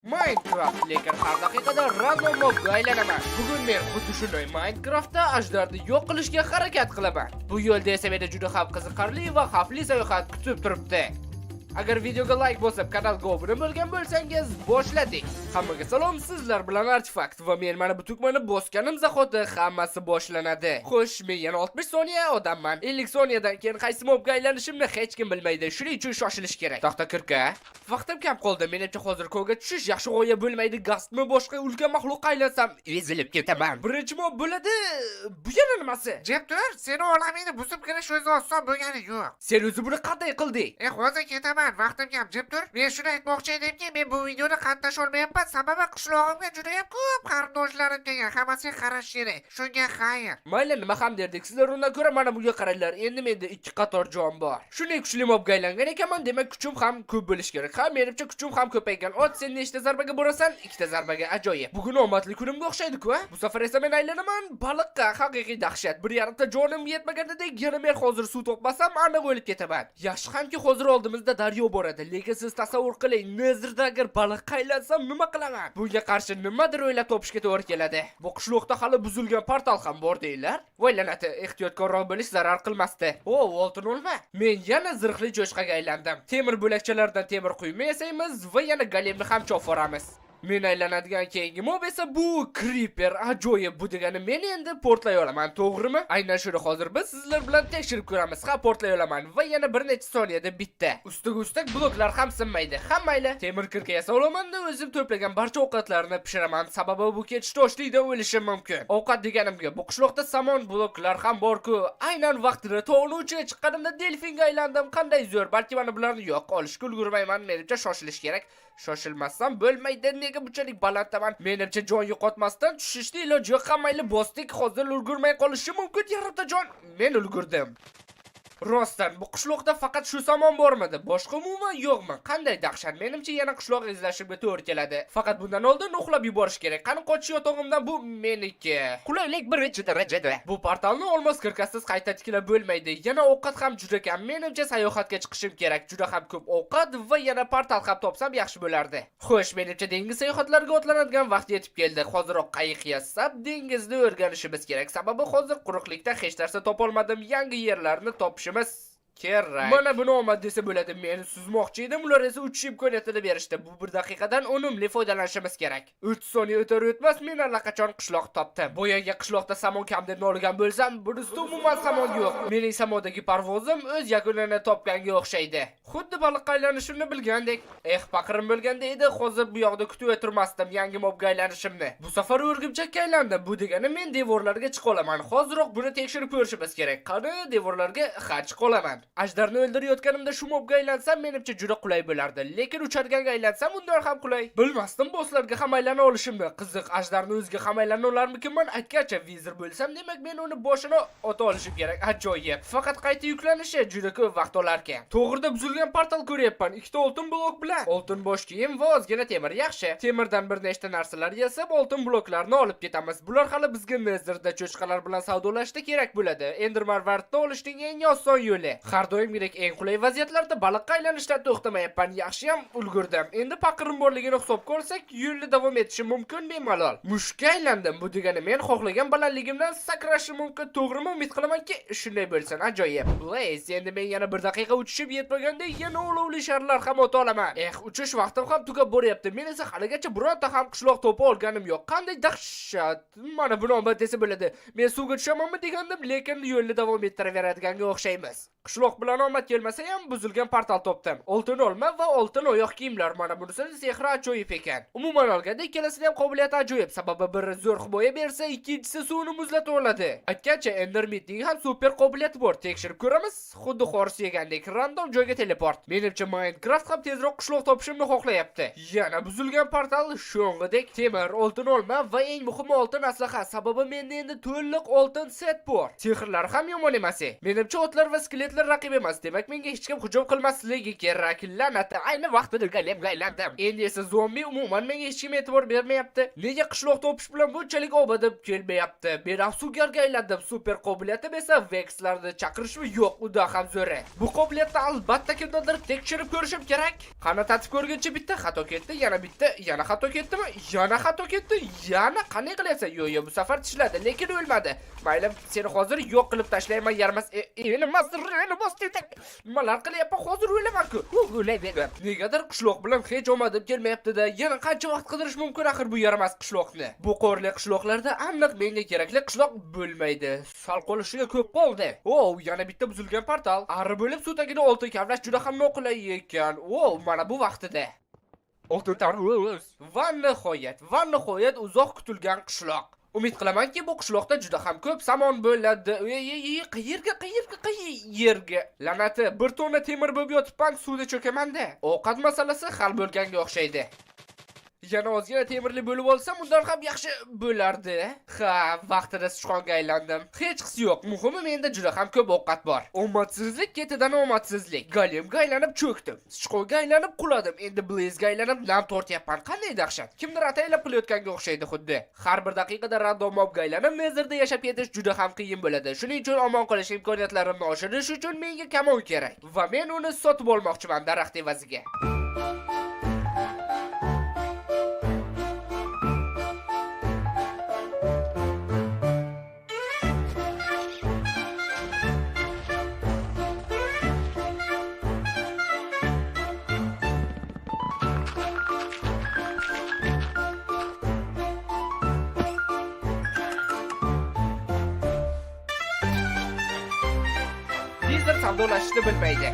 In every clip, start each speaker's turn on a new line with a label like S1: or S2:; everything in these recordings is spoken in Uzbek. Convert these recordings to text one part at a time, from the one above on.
S1: Minecraft, lekin har daqiqada random mobga aylanaman. Bugun men xuddi shunday Minecraftda ajdarni yo'q qilishga harakat qilaman. Bu yo'lda esa meni juda ham qiziqarli va xavfli sayohat kutib turibdi. Agar videoga like bosib, kanalga obuna bo'lgan bo'lsangiz, boshladik. Hammaga salom, sizlar bilan Artifakt va men mana bu tugmani bosganim zahoti hammasi boshlanadi. Xo'sh, men yana 60 soniya odamman. 50 soniyadan keyin qaysi mobga aylanishimni hech kim bilmaydi. Shuning uchun shoshilish kerak. Taxta kirka. Vaqtim kam qoldi. Menimcha hozir ko'lga tushish yaxshi g'oya bo'lmaydi. Gastmi boshqa ulkan maxluqqa aylansam, ezilib ketaman. Birinchi mob bo'ladi. Bu yana nimasi?
S2: Jeptur, seni olamingni buzib kirish o'zi oson bo'lgani yo'q.
S1: Sen o'zi buni qanday qilding?
S2: Hozir ketaman. Vaqtim kam, Jeptur. Men shuni aytmoqchi edimki, men bu videoni qatnasha olmayapman. Sababi qishlog'imga juda ham ko'p qarindoshlarim kelgan. Hammasiga qarash kerak. Shunga xayr.
S1: Mayli, nima ham derdik. Sizlar undan ko'ra mana bunga qaranglar. Endi menda ikki qator jon bor. Shunday kuchli mobga aylangan ekanman, demak kuchim ham ko'p bo'lish kerak. Ha, menimcha kuchim ham ko'paygan. Ot, sen nechta zarbaga borasan? Ikkita zarbaga. Ajoyib. Bugun omadli kunimga o'xshaydi-ku, a? Bu safar esa men aylanaman baliqqa. Haqiqiy dahshat. 1,5 ta jonim yetmaganidek, yana men hozir suv topmasam, aniq o'lib ketaman. Yaxshi hamki hozir oldimizda daryo bor edi. Lekin siz tasavvur qiling, nozirda agar baliqqa aylansam nima qilaman? Bunga qarshi nimadir o'ylab topishga to'g'ri keladi. Bu qishloqda hali buzilgan portal ham bor deylar. Voylanati, ehtiyotkorroq bo'lish zarar qilmasdi. O, oltin olma. Men yana zirhli jo'shqaga aylandim. Temir bo'lakchalardan temir quyma yasaymiz va yana golemni ham cho'foramiz. Men aylanadigan keyingi mob esa bu Creeper. Ajoyib, bu degani men endi portlay olaman, to'g'rimi? Aynan shuni hozir biz sizlar bilan tekshirib ko'ramiz. Ha, portlay olaman va yana bir necha soniyada bitta. Ustiga ustak bloklar ham sinmaydi. Hammayli temir kirka yasa olaman-da, o'zim to'plagan barcha ovqatlarni pishiraman. Sababi bu ketish toshlikda o'lishim mumkin. Ovqat deganimga bu qishloqda samon bloklar ham bor-ku. Aynan vaqtida tog'ni uchiga chiqqanimda delfinga aylandim. Qanday zo'r, balki mana bularni yo'q qolishga ulgurmayman. Menimcha shoshilish kerak. Shoshilmasam bo'lmaydi. Nega bunchalik balanddaman? Menimcha jon yo'qotmasdan tushishni iloji yo'q. Hammayli bosdik, hozir ulgurmay qolishi mumkin. Yarimta jon. Men ulgurdim. Rostdan bu qishloqda faqat shu samon bormidi? Boshqa umuman yo'qmi? Qanday dahshat. Menimcha yana qishloq izlashimga to'g'ri keladi. Faqat bundan oldin uxlab yuborish kerak. Qani qochish yotog'imdan, bu meniki. Qulaylik birinchi darajada. Bu portalni olmos kirkasiz qayta tiklab bo'lmaydi. Yana ovqat ham juda kam. Menimcha sayohatga chiqishim kerak. Juda ham ko'p ovqat va yana portal ham topsam yaxshi bo'lardi. Xo'sh, menimcha dengiz sayohatlariga otlanadigan vaqt yetib keldi. Hoziroq qayiq yasab dengizni o'rganishimiz kerak. Sababi hozir quruqlikda hech narsa topolmadim. Yangi yerlarni topish kerak. Mana buni omad desa bo'ladi. Men suzmoqchi edim, ular esa uchish imkoniyatini berishdi. Bu 1 daqiqadan unumli foydalanishimiz kerak. 3 soniya o'tar o'tmas men allaqachon qishloq topdim. Boyaga qishloqda samon kam deb noligan bo'lsam, bunisida umuman samon yo'q. Mening samodagi parvozim o'z yakunini topganga o'xshaydi. Xuddi baliqqa aylanishimni bilgandek. Paqirim bo'lganda edi, hozir bu yoqda kutib o'tirmasdim yangi mobga aylanishimni. Bu safar o'rgimchakka aylandim. Bu degani men devorlarga chiqa olaman. Hoziroq buni tekshirib ko'rishimiz kerak. Qani devorlarga chiqa olaman. Ajdarni o'ldirayotganimda shu mobga aylansam menimcha juda qulay bo'lardi. Lekin ucharganga aylansam undan ham qulay. Bilmasdim bosslarga ham aylana olishimni. Qiziq, ajdarni o'ziga ham aylana olarmikinman? Aytgancha vizir bo'lsam, demak men uni boshini ota olishim kerak. Ajoyib. Faqat qayta yuklanishi juda ko'p vaqt olar ekan. To'g'rida buzilgan portal ko'ryapman. 2 ta oltin blok bilan. Oltin bosh kiyim va ozgina temir yaxshi. Temirdan bir nechta narsalar yasab, oltin bloklarni olib ketamiz. Bular hali bizga Nezirda cho'chqalar bilan savdolashda kerak bo'ladi. Endermarvardni olishning eng oson yo'li. Har doimgidek eng qulay vaziyatlarda baliqqa aylanishdan to'xtamayapman. Yaxshi ham ulgurdim. Endi paqirim borligini hisobga olsak, yo'lda davom etishim mumkin bemalol. Mushukka aylandim. Bu degani men xohlagan balandligimdan sakrashim mumkin. To'g'rimi? Umid qilamanki, shunday bo'lsin. Ajoyib. Blaze, endi men yana 1 daqiqa uchishib yetmaganda yana olovli sharlar ham o'ta olaman. Uchish vaqtim ham tugab boryapti. Men esa haligacha bironta ham qishloq to'pa olganim yo'q. Qanday dahshat. Mana buni omad desa bo'ladi. Men suvga tushamanmi degandim, lekin yo'lda davom ettiraveradiganiga o'xshaymiz. Qishloq bilan omad kelmasa ham buzilgan portal topdim. Oltin olma va oltin oyoq kiyimlar. Mana bunisi sehri ajoyib ekan. Umuman olganda ikkalasining ham qobiliyati ajoyib. Sababi biri zo'r himoya bersa, ikkinchisi suvni muzlatib oladi. Aytgancha Endermitning ham super qobiliyati bor. Tekshirib ko'ramiz. Xuddi xorsi yegandek random joyga teleport. Menimcha Minecraft ham tezroq qishloq topishimni xohlayapti. Yana buzilgan portal sho'ng'idek temir, oltin olma va eng muhimi oltin aslaha. Sababi menda endi to'liq oltin set bor. Sehrlar ham yomon emas. Menimcha otlar va skeletlar raqib emas. Demak, menga hech kim hujum qilmasligi kerak. La'nati, ayni vaqtida aylandim. Endi esa zombi umuman menga hech kim e'tibor bermayapti. Nega qishloqda o'pish bilan bunchalik obadib kelmayapti? Men afsugarga aylandim. Super qobiliyatim esa Vexlarni chaqirishmi yo'q, unda ham zo'ri. Bu qobiliyatni albatta kimdandir tekshirib ko'rishim kerak. Qani tatib ko'rguncha bitta xato ketdi, yana bitta, yana xato ketdimi? Yana xato ketdi, yana qanday qilyapsan? Yo'q, bu safar tishladi, lekin o'lmadi. Mayli, seni hozir yo'q qilib tashlayman, yarmas. Nimalar qilyapman? Hozir o'laman-ku. Negadir qishloq bilan hech omadim kelmayapti-da. Yana qancha vaqt qidirish mumkin axir bu yaramas qishloqni? Bu qorli qishloqlarda aniq menga kerakli qishloq bo'lmaydi. Sal qolishiga ko'p qoldi. Yana bitta buzilgan portal. Ari bo'lib suv tagida oltin kavlash juda ham noqulay ekan. Mana bu vaqtida. Va nihoyat uzoq kutilgan qishloq. Umid qilamanki, bu qishloqda juda ham ko'p samon bo'ladi. Qayerga? La'nati, bir tonna temir bo'lib yotibman, suvda cho'kaman-da. Ovqat masalasi hal bo'lganga o'xshaydi. Yana ozgina temirli bo'lib olsam, undan ham yaxshi bo'lardi. Vaqtida sichqonga aylandim. Hech qisi yo'q. Muhimi menda juda ham ko'p ovqat bor. Omadsizlik ketidan omadsizlik. Golemga aylanib cho'kdim. Sichqonga aylanib quladim. Endi Blazega aylanib nam tortyapman. Qanday dahshat. Kimdir ataylab qilayotganga o'xshaydi xuddi. Har bir daqiqada random mobga aylanib Nezerda yashab ketish juda ham qiyin bo'ladi. Shuning uchun omon qolish imkoniyatlarimni oshirish uchun menga kamon kerak. Va men uni sotib olmoqchiman daraxt evaziga. Savdolashishni bilmaydi.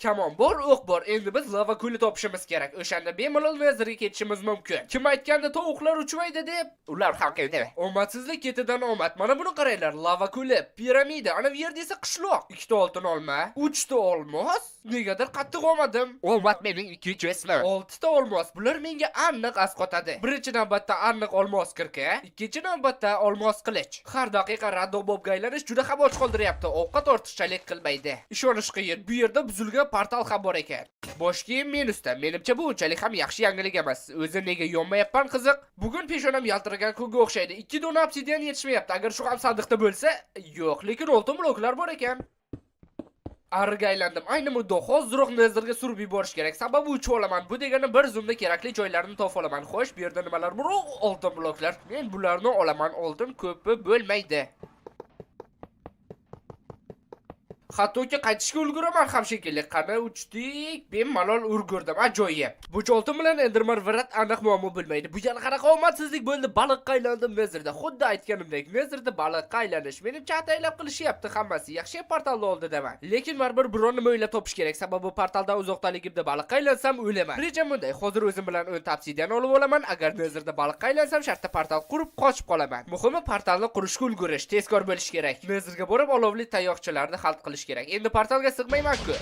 S1: Kamon bor, o'q bor. Endi biz lava ko'li topishimiz kerak. O'shanda bemalol Nezerga ketishimiz mumkin. Kim aytganda tovuqlar uchmaydi deb, ular haqida. Omadsizlik ketidan omad. Mana buni qaranglar. Lava ko'li, piramida, ana bu yerda esa qishloq. 2 ta oltin olma, 3 ta olmos. Negadir qattiq olmadim. Olmat mening 2 ismi. 6 ta olmos. Bular menga aniq asqotadi. Birinchi navbatda aniq olmos kirka, ikkinchi navbatda olmos qilich. Har daqiqa radobobga aylanish juda ham och qoldiryapti. Ovqat ortiqchalik qilmaydi. Ishonish qiyin. Bu yerda buzilgan portal ham bor ekan. Bosh kiyim minusda. Menimcha bu unchalik ham yaxshi yangilik emas. O'zi nega yonmayapman qiziq? Bugun peshonam yaltiragan kunga o'xshaydi. 2 dona obsidian yetishmayapti. Agar shu ham sandiqda bo'lsa, yo'q, lekin oltin bloklar bor ekan. Ariga aylandim. Ayni muddo hozirroq Nezerga surib yuborish kerak. Sababi 3 olaman. Bu degani bir zumda kerakli joylarini topa olaman. Xo'sh, bu yerda nimalar bor? Oltin bloklar. Men bularni olaman. Oltin ko'pi bo'lmaydi. Hattoki qaytishga ulguraman ham shekilli. Qani uchdik, bemalol urgurdim. Ajoyib. Bu oltin bilan Enderman virat aniq muammo bo'lmaydi. Bu yana qanaqa omadsizlik bo'ldi? Baliqqa aylandim Nezerda. Xuddi aytganimdek, Nezerda baliqqa aylanish. Menimcha ataylab qilishyapti hammasi. Yaxshi portalni oldi deman. Lekin baribir biron nima o'ylab topish kerak. Sababi portaldan uzoqdaligimda baliqqa aylansam o'laman. Rejam bunday. Hozir o'zim bilan 10 ta obsidian olib olaman. Agar Nezerda baliqqa aylansam, shartta portal qurib qochib qolaman. Muhimi portalni qurishga ulgurish, tezkor bo'lish kerak. Nezerga borib olovli tayoqchalarni xalt qilish kerak. Endi portalga sig'mayman-ku.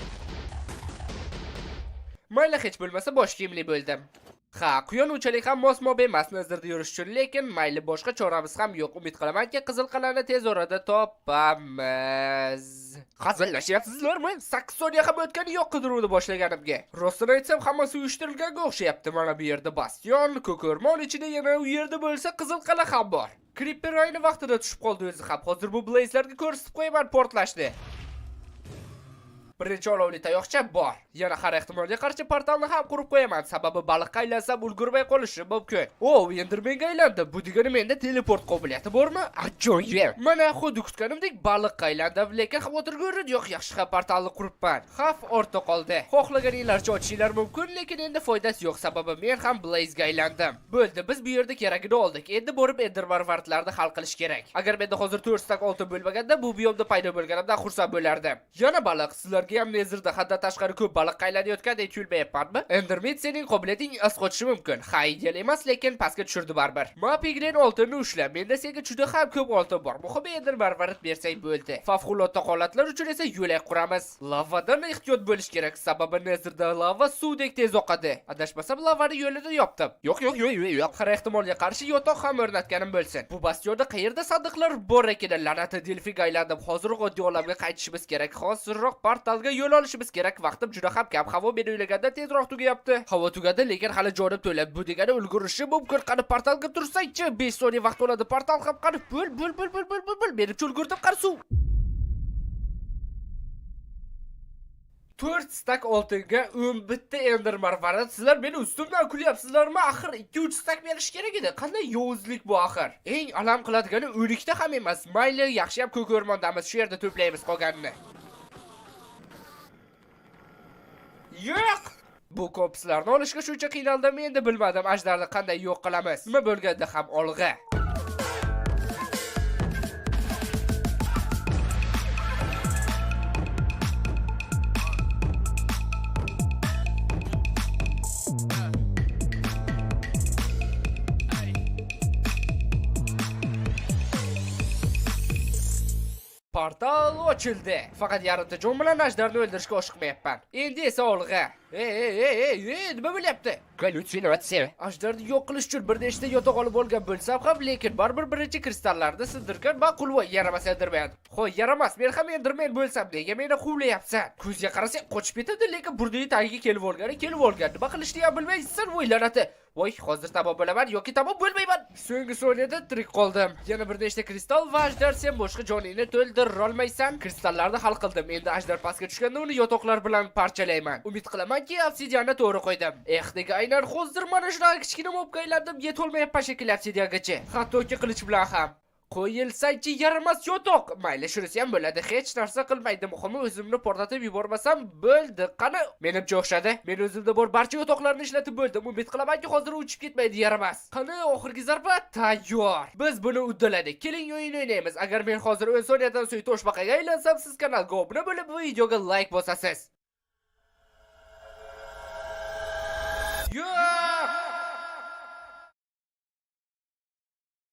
S1: Mayli, hech bo'lmasa bosh kiyimli bo'ldim. Quyon unchalik ham mos-mob emas Nezerda yurish uchun, lekin mayli, boshqa choramiz ham yo'q. Umid qilamanki, qizil qal'ani tez orada topamiz. Hazillashyapsizlarmi? 8 soniya ham o'tgani yo'q qidiruvni boshlaganimga. Rostini aytsam, hammasi uyushtirilganga o'xshayapti. Mana bu yerda bastion, ko'kirmon ichida yana u yerda bo'lsa qizil qal'a ham bor. Creeper ayni vaqtida tushib qoldi o'zi ham. Hozir bu blazlarga ko'rsatib qo'yaman portlashni. Birinchi olovli tayoqcha bor. Yana har ehtimolga qarshi portalni ham qurib qo'yaman. Sababi baliqqa aylansam ulgurmay qolishi mumkin. Endermenga aylandi. Bu degani menda teleport qobiliyati bormi? Ajoyib. Mana xuddi kutganimdek baliqqa aylandim, lekin xavotirga o'rdi yo'q, yaxshi ham portalni quribman. Xavf ortda qoldi. Xohlaganinglarcha ochishinglar mumkin, lekin endi foydasi yo'q, sababi men ham Blazega aylandim. Bo'ldi, biz bu yerda keragini oldik. Endi borib Enderman vartlarni hal qilish kerak. Agar menda hozir 4 stak oltin bo'lmaganda, bu biyomda paydo bo'lganimdan xursand bo'lardim. Yana baliq, sizlarga sizlarga ham nezirda haddan tashqari ko'p baliq qaylanayotgandek tuyulmayapmanmi? Enderman sening qobiliyating as qochishi mumkin. Ha, ideal emas, lekin pastga tushirdi baribir. Ma piglen oltinni ushla. Menda senga juda ham ko'p oltin bor. Muhimi endi marvarid bersang bo'ldi. Favqulodda holatlar uchun esa yo'lak quramiz. Lavadan ehtiyot bo'lish kerak, sababi nezirda lava suvdek tez oqadi. Adashmasam lavani yo'lida yopdim. Yo'q. Har ehtimolga qarshi yotoq ham o'rnatganim bo'lsin. Bu bastionda qayerda sandiqlar bor ekan? La'nati delfiga aylandim. Hozirroq oddiy olamga qaytishimiz kerak. Hozirroq portalga yo'l olishimiz kerak. Vaqtim juda ham kam. Havo men o'ylaganda tezroq tugayapti. Havo tugadi, lekin hali jonim to'la. Bu degani ulgurishi mumkin. Qani portalga tursang-chi? 5 soniya vaqt oladi. Portal ham qani bo'l. Menimcha ulgurdim, qani suv. 4 stak oltinga 11 ta ender marvarid. Sizlar meni ustimdan kulyapsizlarmi? Axir 2-3 stak berish kerak edi. Qanday yovuzlik bu axir? Eng alam qiladigani 12 ta ham emas. Mayli, yaxshi ham ko'k o'rmondamiz. Shu yerda to'playmiz qolganini. Yo'q! Bu kopslarni olishga shuncha qiynaldim, endi bilmadim ajdarni qanday yo'q qilamiz. Nima bo'lganda ham olg'a. Portal ochildi. Faqat yarimta jon bilan ajdarni o'ldirishga oshiqmayapman. Endi esa olg'a. Nima bo'lyapti? Gallyutsinatsiya. Ajdarni yo'q qilish uchun bir nechta yotoq olib olgan bo'lsam ham, lekin baribir birinchi kristallarni sindirgan ma'qul va yaramas Enderman. Xo'y, yaramas. Men ham Enderman bo'lsam, nega meni quvlayapsan? Ko'zga qarasang qochib ketadi, lekin burnining tagiga kelib olgan. Nima qilishni ham bilmaysan, o'ylanadi. Voy, hozir tamom bo'laman yoki tamom bo'lmayman. So'nggi soniyada tirik qoldim. Yana bir nechta kristal va ajdar, sen boshqa joningni to'ldira olmaysan. Kristallarni hal qildim. Endi ajdar pastga tushganda uni yotoqlar bilan parchalayman. Umid qilamanki, obsidianni to'g'ri qo'ydim. Nega aynan hozir mana shunaqa kichkina mobga aylandim, yetolmayapman shekilli obsidiangacha. Hattoki qilich bilan ham. Qo'yilsaychi yaramas yotoq. Mayli, shunisi ham bo'ladi. Hech narsa qilmaydi. Muhimi o'zimni portlatib yubormasam bo'ldi. Qani, menimcha o'xshadi. Men o'zimda bor barcha yotoqlarni ishlatib bo'ldim. Umid qilamanki, hozir uchib ketmaydi yaramas. Qani, oxirgi zarba tayyor. Biz buni uddaladik. Keling, o'yin o'ynaymiz. Agar men hozir 10 soniyadan so'ng toshbaqaga aylansam, siz kanalga obuna bo'lib, bu videoga like bosasiz. Yo!